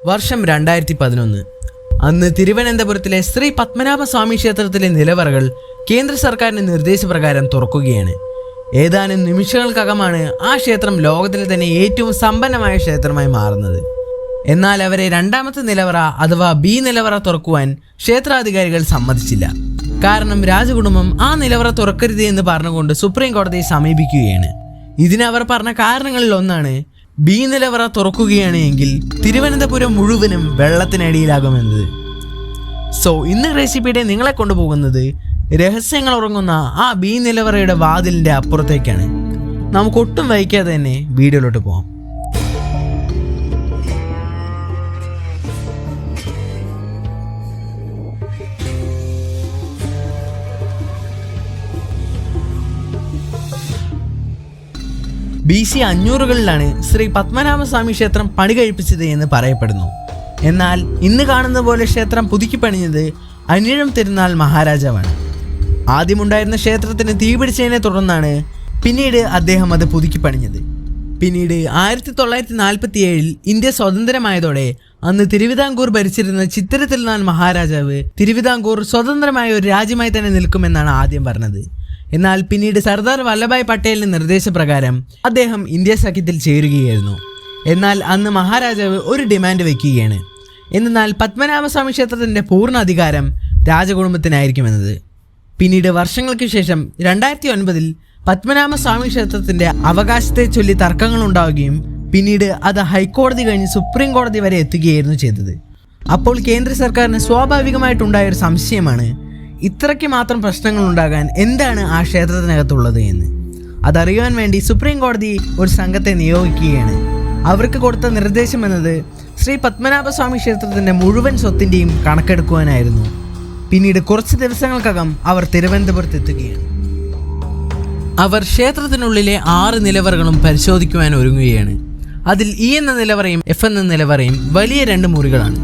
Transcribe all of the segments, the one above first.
വർഷം 2011. അന്ന് തിരുവനന്തപുരത്തിലെ ശ്രീ പത്മനാഭസ്വാമി ക്ഷേത്രത്തിലെ നിലവറകൾ കേന്ദ്ര സർക്കാരിന്റെ നിർദ്ദേശപ്രകാരം തുറക്കുകയാണ്. ഏതാനും നിമിഷങ്ങൾക്കകമാണ് ആ ക്ഷേത്രം ലോകത്തിലെ തന്നെ ഏറ്റവും സമ്പന്നമായ ക്ഷേത്രമായി മാറുന്നത്. എന്നാൽ അവരെ രണ്ടാമത്തെ നിലവറ അഥവാ ബി നിലവറ തുറക്കുവാൻ ക്ഷേത്രാധികാരികൾ സമ്മതിച്ചില്ല. കാരണം രാജകുടുംബം ആ നിലവറ തുറക്കരുത് എന്ന് പറഞ്ഞുകൊണ്ട് സുപ്രീം കോടതിയെ സമീപിക്കുകയാണ്. ഇതിനവർ പറഞ്ഞ കാരണങ്ങളിൽ ഒന്നാണ്, ബി നിലവറ തുറക്കുകയാണ് എങ്കിൽ തിരുവനന്തപുരം മുഴുവനും വെള്ളത്തിനടിയിലാകുമെന്നത്. സോ ഇന്ന് റെസിപ്പിയുടെ നിങ്ങളെ കൊണ്ടുപോകുന്നത് രഹസ്യങ്ങൾ ഉറങ്ങുന്ന ആ ബി നിലവറയുടെ വാതിലിൻ്റെ അപ്പുറത്തേക്കാണ്. നമുക്ക് ഒട്ടും വൈകാതെ തന്നെ വീഡിയോയിലോട്ട് പോകാം. BC 500-കളിലാണ് ശ്രീ പത്മനാഭസ്വാമി ക്ഷേത്രം പണി കഴിപ്പിച്ചത് എന്ന് പറയപ്പെടുന്നു. എന്നാൽ ഇന്ന് കാണുന്ന പോലെ ക്ഷേത്രം പുതുക്കി പണിഞ്ഞത് അനിഴം തിരുനാൾ മഹാരാജാവാണ്. ആദ്യമുണ്ടായിരുന്ന ക്ഷേത്രത്തിന് തീപിടിച്ചതിനെ തുടർന്നാണ് പിന്നീട് അദ്ദേഹം അത് പുതുക്കി പണിഞ്ഞത്. പിന്നീട് 1947-ൽ ഇന്ത്യ സ്വതന്ത്രമായതോടെ അന്ന് തിരുവിതാംകൂർ ഭരിച്ചിരുന്ന ചിത്തിര തിരുനാൾ മഹാരാജാവ് തിരുവിതാംകൂർ സ്വതന്ത്രമായ ഒരു രാജ്യമായി തന്നെ നിൽക്കുമെന്നാണ് ആദ്യം പറഞ്ഞത്. എന്നാൽ പിന്നീട് സർദാർ വല്ലഭായ് പട്ടേലിന്റെ നിർദ്ദേശപ്രകാരം അദ്ദേഹം ഇന്ത്യ സഖ്യത്തിൽ ചേരുകയായിരുന്നു. എന്നാൽ അന്ന് മഹാരാജാവ് ഒരു ഡിമാൻഡ് വയ്ക്കുകയാണ്. എന്നാൽ പത്മനാഭസ്വാമി ക്ഷേത്രത്തിൻ്റെ പൂർണ്ണ അധികാരം രാജകുടുംബത്തിനായിരിക്കുമെന്നത്. പിന്നീട് വർഷങ്ങൾക്ക് ശേഷം 2009-ൽ പത്മനാഭസ്വാമി ക്ഷേത്രത്തിൻ്റെ അവകാശത്തെ ചൊല്ലി തർക്കങ്ങൾ ഉണ്ടാവുകയും പിന്നീട് അത് ഹൈക്കോടതി കഴിഞ്ഞ് സുപ്രീം കോടതി വരെ എത്തുകയായിരുന്നു ചെയ്തത്. അപ്പോൾ കേന്ദ്ര സർക്കാരിന് സ്വാഭാവികമായിട്ടുണ്ടായൊരു സംശയമാണ്, ഇത്രയ്ക്ക് മാത്രം പ്രശ്നങ്ങൾ ഉണ്ടാകാൻ എന്താണ് ആ ക്ഷേത്രത്തിനകത്തുള്ളത് എന്ന്. അതറിയുവാൻ വേണ്ടി സുപ്രീം കോടതി ഒരു സംഘത്തെ നിയോഗിക്കുകയാണ്. അവർക്ക് കൊടുത്ത നിർദ്ദേശം എന്നത് ശ്രീ പത്മനാഭസ്വാമി ക്ഷേത്രത്തിൻ്റെ മുഴുവൻ സ്വത്തിൻ്റെയും കണക്കെടുക്കുവാനായിരുന്നു. പിന്നീട് കുറച്ച് ദിവസങ്ങൾക്കകം അവർ തിരുവനന്തപുരത്ത് എത്തുകയാണ്. അവർ ക്ഷേത്രത്തിനുള്ളിലെ 6 നിലവറകളും പരിശോധിക്കുവാൻ ഒരുങ്ങുകയാണ്. അതിൽ E എന്ന നിലവറയും F എന്ന നിലവറയും വലിയ 2 മുറികളാണ്.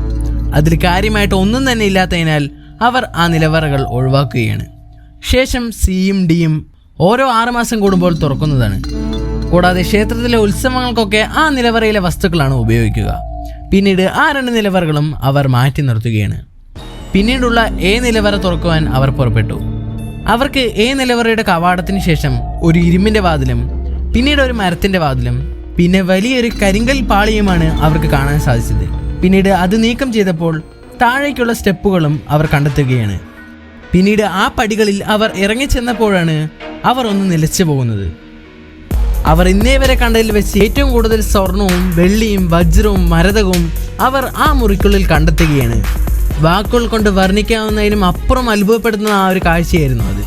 അതിൽ കാര്യമായിട്ട് ഒന്നും തന്നെ ഇല്ലാത്തതിനാൽ അവർ ആ നിലവറകൾ ഒഴിവാക്കുകയാണ്. ശേഷം Cയും Dയും ഓരോ 6 മാസം കൂടുമ്പോൾ തുറക്കുന്നതാണ്. കൂടാതെ ക്ഷേത്രത്തിലെ ഉത്സവങ്ങൾക്കൊക്കെ ആ നിലവറയിലെ വസ്തുക്കളാണ് ഉപയോഗിക്കുക. പിന്നീട് ആ 2 നിലവറകളും അവർ മാറ്റി നിർത്തുകയാണ്. പിന്നീടുള്ള A നിലവറ തുറക്കുവാൻ അവർ പുറപ്പെട്ടു. അവർക്ക് A നിലവറയുടെ കവാടത്തിന് ശേഷം ഒരു ഇരുമ്പിൻ്റെ വാതിലും പിന്നീട് ഒരു മരത്തിൻ്റെ വാതിലും പിന്നെ വലിയൊരു കരിങ്കൽ പാളിയുമാണ് അവർക്ക് കാണാൻ സാധിച്ചത്. പിന്നീട് അത് നീക്കം ചെയ്തപ്പോൾ താഴേക്കുള്ള സ്റ്റെപ്പുകളും അവർ കണ്ടെത്തുകയാണ്. പിന്നീട് ആ പടികളിൽ അവർ ഇറങ്ങിച്ചെന്നപ്പോഴാണ് അവർ ഒന്ന് നിലച്ചു പോകുന്നത്. അവർ ഇന്നേ വരെ കണ്ടതിൽ വെച്ച് ഏറ്റവും കൂടുതൽ സ്വർണവും വെള്ളിയും വജ്രവും മരതകവും അവർ ആ മുറിക്കുള്ളിൽ കണ്ടെത്തുകയാണ്. വാക്കുകൾ കൊണ്ട് വർണ്ണിക്കാവുന്നതിനും അപ്പുറം അത്ഭുതപ്പെടുത്തുന്ന ആ ഒരു കാഴ്ചയായിരുന്നു അത്.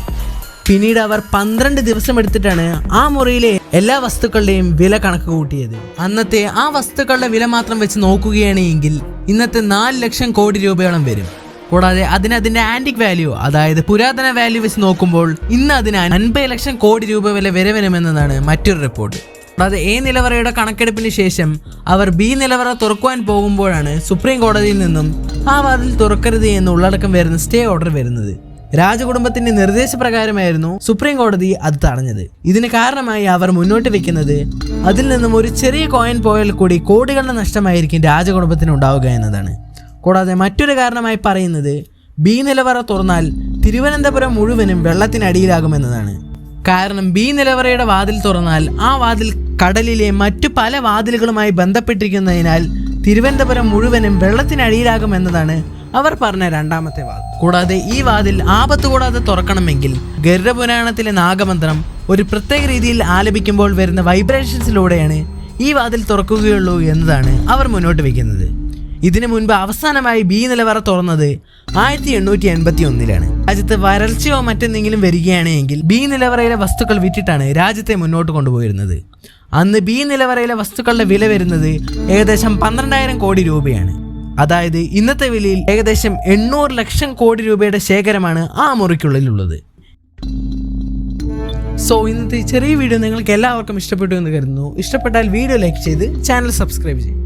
പിന്നീട് അവർ 12 ദിവസം എടുത്തിട്ടാണ് ആ മുറിയിലെ എല്ലാ വസ്തുക്കളുടെയും വില കണക്ക് കൂട്ടിയത്. അന്നത്തെ ആ വസ്തുക്കളുടെ വില മാത്രം വെച്ച് നോക്കുകയാണെങ്കിൽ ഇന്നത്തെ 4 ലക്ഷം കോടി രൂപയോളം വരും. കൂടാതെ അതിൻ്റെ ആന്റിക് വാല്യൂ, അതായത് പുരാതന വാല്യൂ വെച്ച് നോക്കുമ്പോൾ ഇന്ന് അതിന് 50 ലക്ഷം കോടി രൂപ വില വരെ വരുമെന്നതാണ് മറ്റൊരു റിപ്പോർട്ട്. കൂടാതെ A നിലവറയുടെ കണക്കെടുപ്പിന് ശേഷം അവർ B നിലവറ തുറക്കുവാൻ പോകുമ്പോഴാണ് സുപ്രീം കോടതിയിൽ നിന്നും ആ വാതിൽ തുറക്കരുത് എന്ന് ഉള്ളടക്കം വരുന്ന സ്റ്റേ ഓർഡർ വരുന്നത്. രാജകുടുംബത്തിന്റെ നിർദ്ദേശപ്രകാരമായിരുന്നു സുപ്രീം കോടതി അത് തടഞ്ഞത്. ഇതിന് കാരണമായി അവർ മുന്നോട്ട് വെക്കുന്നത് അതിൽ നിന്നും ഒരു ചെറിയ കോയിൻ പോയാൽ കൂടി കോടികളുടെ നഷ്ടമായിരിക്കും രാജകുടുംബത്തിന് ഉണ്ടാവുക എന്നതാണ്. കൂടാതെ മറ്റൊരു കാരണമായി പറയുന്നത് B നിലവറ തുറന്നാൽ തിരുവനന്തപുരം മുഴുവനും വെള്ളത്തിനടിയിലാകുമെന്നതാണ്. കാരണം B നിലവറയുടെ വാതിൽ തുറന്നാൽ ആ വാതിൽ കടലിലെ മറ്റു പല വാതിലുകളുമായി ബന്ധപ്പെട്ടിരിക്കുന്നതിനാൽ തിരുവനന്തപുരം മുഴുവനും വെള്ളത്തിനടിയിലാകുമെന്നതാണ് അവർ പറഞ്ഞ രണ്ടാമത്തെ വാതിൽ. കൂടാതെ ഈ വാതിൽ ആപത്ത് കൂടാതെ തുറക്കണമെങ്കിൽ ഗരുഡപുരാണത്തിലെ നാഗമന്ത്രം ഒരു പ്രത്യേക രീതിയിൽ ആലപിക്കുമ്പോൾ വരുന്ന വൈബ്രേഷൻസിലൂടെയാണ് ഈ വാതിൽ തുറക്കുകയുള്ളൂ എന്നതാണ് അവർ മുന്നോട്ട് വയ്ക്കുന്നത്. ഇതിനു മുൻപ് അവസാനമായി B നിലവറ തുറന്നത് 1881-ലാണ്. രാജ്യത്ത് വരൾച്ചയോ മറ്റെന്തെങ്കിലും വരികയാണെങ്കിൽ B നിലവറയിലെ വസ്തുക്കൾ വിറ്റിട്ടാണ് രാജ്യത്തെ മുന്നോട്ട് കൊണ്ടുപോയിരുന്നത്. അന്ന് B നിലവറയിലെ വസ്തുക്കളുടെ വില വരുന്നത് ഏകദേശം 12,000 കോടി രൂപയാണ്. അതായത് ഇന്നത്തെ വിലയിൽ ഏകദേശം 800 ലക്ഷം കോടി രൂപയുടെ ശേഖരമാണ് ആ മുറിക്കുള്ളിലുള്ളത്. സോ ഇന്നത്തെ ചെറിയ വീഡിയോ നിങ്ങൾക്ക് എല്ലാവർക്കും ഇഷ്ടപ്പെട്ടു എന്ന് കരുതുന്നു. ഇഷ്ടപ്പെട്ടാൽ വീഡിയോ ലൈക്ക് ചെയ്ത് ചാനൽ സബ്സ്ക്രൈബ് ചെയ്യും.